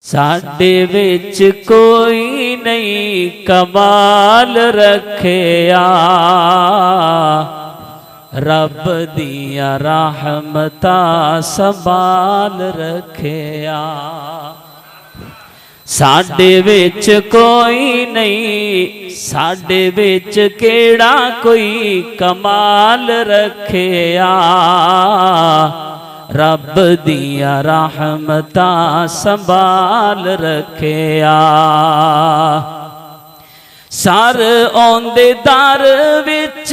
साडे विच कोई नहीं कमाल रखिया, रब दिया रहमतां संभाल रखिया। साडे विच कोई नहीं, साडे विच केड़ा कोई कमाल रखिया, रब दिया रहमतां संभाल रखिया। सर औंदे दर विच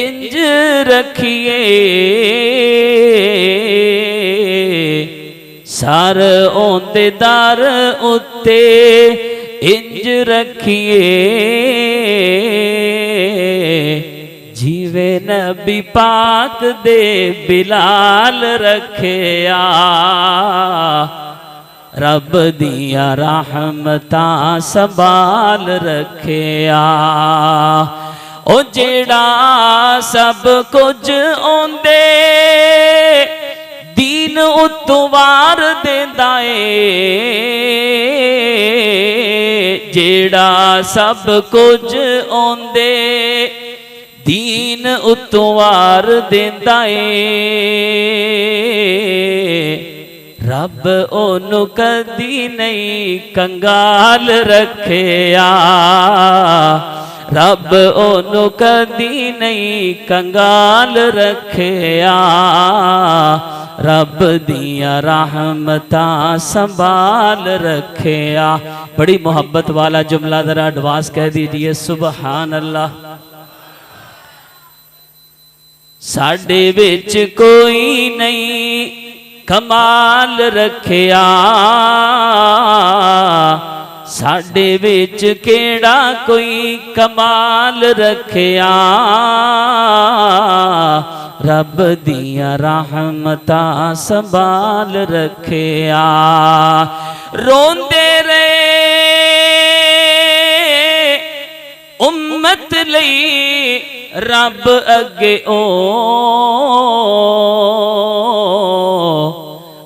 इंज रखिए, सर औंदे दर उत्ते इंज रखिए, जीवे नबी पाक दे बिलाल रखिया, रब दिया रहमतां संभाल रखिया। ओ जेड़ा सब कुछ औंदे दीन उतवार देंदा ए, जेड़ा सब कुछ औंदे दीन उतवार देंदा ए, रब ओनू कदी नहीं कंगाल रखिया, रब ओनू कदी नहीं कंगाल रखिया, रब दिया रहमतां संभाल रखिया। बड़ी मोहब्बत वाला जुमला जरा एडवांस कह दीजिए सुबहान अल्लाह। साडे विच कोई नहीं कमाल रखिया, साडे विच केड़ा कोई कमाल रखिया, रब दिया रहमतां संभाल रखिया। रोंदे रहे उम्मत लई रब अगे ओ,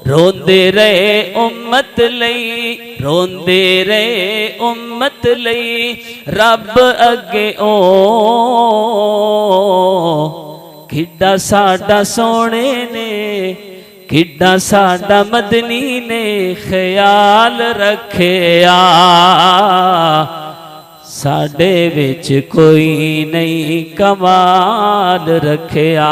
रोंदे रहे उम्मत लई, रोंदे रहे उम्मत लई रब अगे ओ, किड्डा साडा सोने ने, किड्डा साडा मदनी ने ख्याल रखिया, साडे विच कोई नहीं कमाल रखिया।